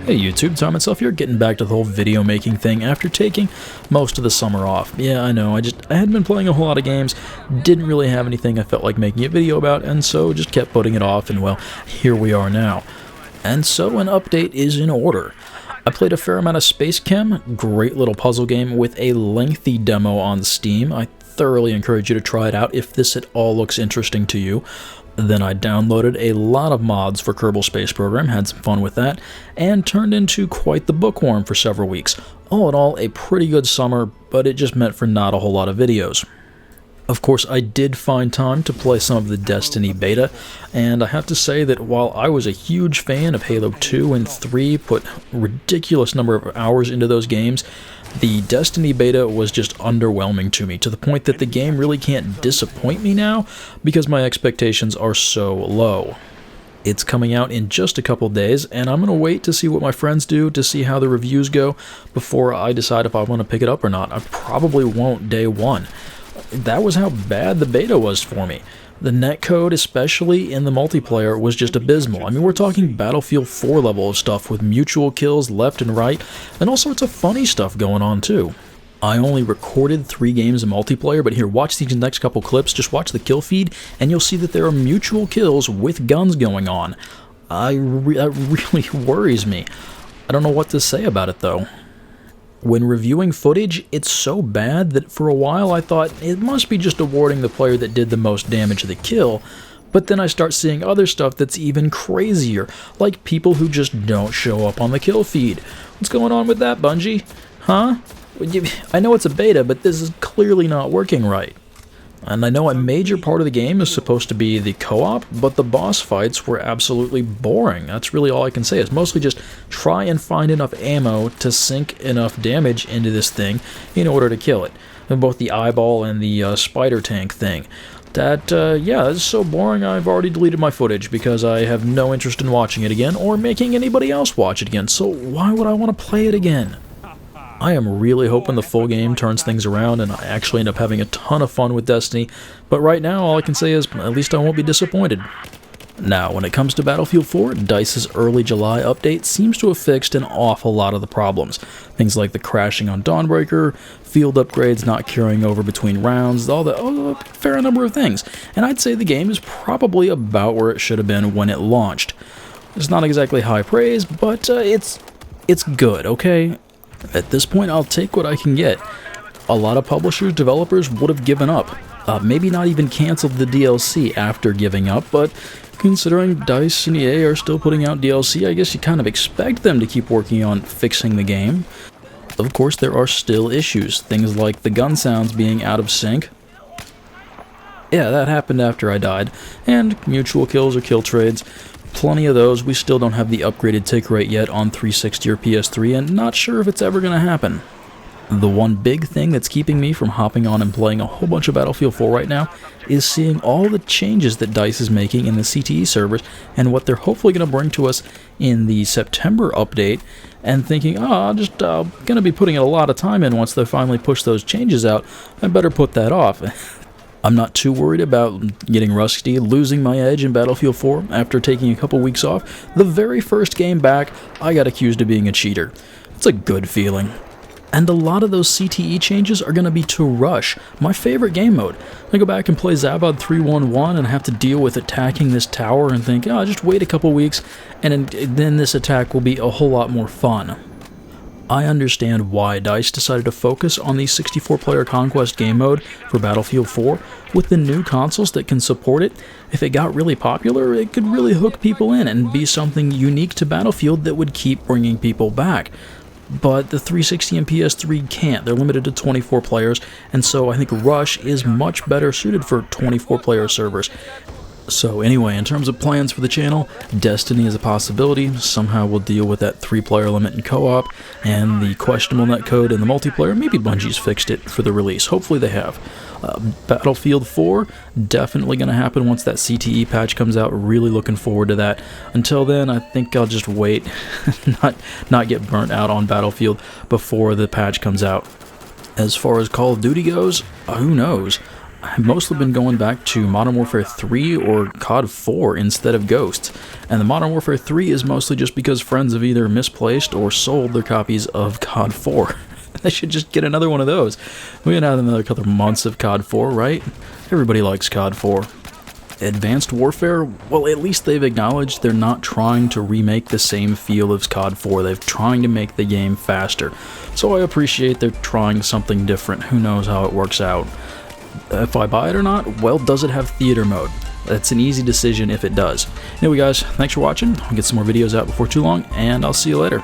Hey YouTube, Tom myself here, getting back to the whole video making thing after taking most of the summer off. Yeah, I know, I hadn't been playing a whole lot of games, didn't really have anything I felt like making a video about, and so just kept putting it off, and well, here we are now. And so an update is in order. I played a fair amount of Space Chem, great little puzzle game with a lengthy demo on Steam. I thoroughly encourage you to try it out if this at all looks interesting to you. Then I downloaded a lot of mods for Kerbal Space Program, had some fun with that, and turned into quite the bookworm for several weeks. All in all, a pretty good summer, but it just meant for not a whole lot of videos. Of course, I did find time to play some of the Destiny beta, and I have to say that while I was a huge fan of Halo 2 and 3, put a ridiculous number of hours into those games, the Destiny beta was just underwhelming to me, to the point that the game really can't disappoint me now, because my expectations are so low. It's coming out in just a couple days, and I'm going to wait to see what my friends do, to see how the reviews go, before I decide if I want to pick it up or not. I probably won't day one. That was how bad the beta was for me. The netcode, especially in the multiplayer, was just abysmal. I mean, we're talking Battlefield 4 level of stuff with mutual kills left and right, and all sorts of funny stuff going on too. I only recorded 3 games of multiplayer, but here, watch these next couple clips, just watch the kill feed, and you'll see that there are mutual kills with guns going on. That really worries me. I don't know what to say about it though. When reviewing footage, it's so bad that for a while I thought it must be just awarding the player that did the most damage to the kill, but then I start seeing other stuff that's even crazier, like people who just don't show up on the kill feed. What's going on with that, Bungie? Huh? I know it's a beta, but this is clearly not working right. And I know a major part of the game is supposed to be the co-op, but the boss fights were absolutely boring. That's really all I can say. It's mostly just try and find enough ammo to sink enough damage into this thing in order to kill it. And both the eyeball and the spider tank thing. Yeah, it's so boring I've already deleted my footage because I have no interest in watching it again or making anybody else watch it again, so why would I want to play it again? I am really hoping the full game turns things around and I actually end up having a ton of fun with Destiny, but right now all I can say is at least I won't be disappointed. Now, when it comes to Battlefield 4, DICE's early July update seems to have fixed an awful lot of the problems. Things like the crashing on Dawnbreaker, field upgrades not carrying over between rounds, a fair number of things, and I'd say the game is probably about where it should have been when it launched. It's not exactly high praise, but it's good, okay? At this point, I'll take what I can get. A lot of publishers, developers would have given up. Maybe not even canceled the DLC after giving up, but considering DICE and EA are still putting out DLC, I guess you kind of expect them to keep working on fixing the game. Of course, there are still issues, things like the gun sounds being out of sync. Yeah, that happened after I died, and mutual kills or kill trades. Plenty of those. We still don't have the upgraded tick rate yet on 360 or PS3, and not sure if it's ever going to happen. The one big thing that's keeping me from hopping on and playing a whole bunch of Battlefield 4 right now is seeing all the changes that DICE is making in the CTE servers and what they're hopefully going to bring to us in the September update, and thinking, I'm just going to be putting a lot of time in once they finally push those changes out. I better put that off. I'm not too worried about getting rusty, losing my edge in Battlefield 4 after taking a couple weeks off. The very first game back, I got accused of being a cheater. It's a good feeling. And a lot of those CTE changes are going to be to Rush, my favorite game mode. I go back and play Zabad 311 and have to deal with attacking this tower and think, just wait a couple weeks and then this attack will be a whole lot more fun. I understand why DICE decided to focus on the 64-player Conquest game mode for Battlefield 4. With the new consoles that can support it, if it got really popular, it could really hook people in and be something unique to Battlefield that would keep bringing people back. But the 360 and PS3 can't. They're limited to 24 players, and so I think Rush is much better suited for 24-player servers. So anyway, in terms of plans for the channel, Destiny is a possibility. Somehow we'll deal with that 3-player limit in co-op, and the questionable netcode in the multiplayer. Maybe Bungie's fixed it for the release. Hopefully they have. Battlefield 4, definitely going to happen once that CTE patch comes out. Really looking forward to that. Until then, I think I'll just wait, not get burnt out on Battlefield before the patch comes out. As far as Call of Duty goes, who knows? I've mostly been going back to Modern Warfare 3 or COD 4 instead of Ghosts, and the Modern Warfare 3 is mostly just because friends have either misplaced or sold their copies of COD 4. They should just get another one of those. We haven't had another couple months of COD 4, right? Everybody likes COD 4. Advanced Warfare, well, at least they've acknowledged they're not trying to remake the same feel as COD 4. They're trying to make the game faster. So I appreciate they're trying something different. Who knows how it works out. If I buy it or not, well, does it have theater mode? That's an easy decision if it does. Anyway guys, thanks for watching. I'll get some more videos out before too long, and I'll see you later.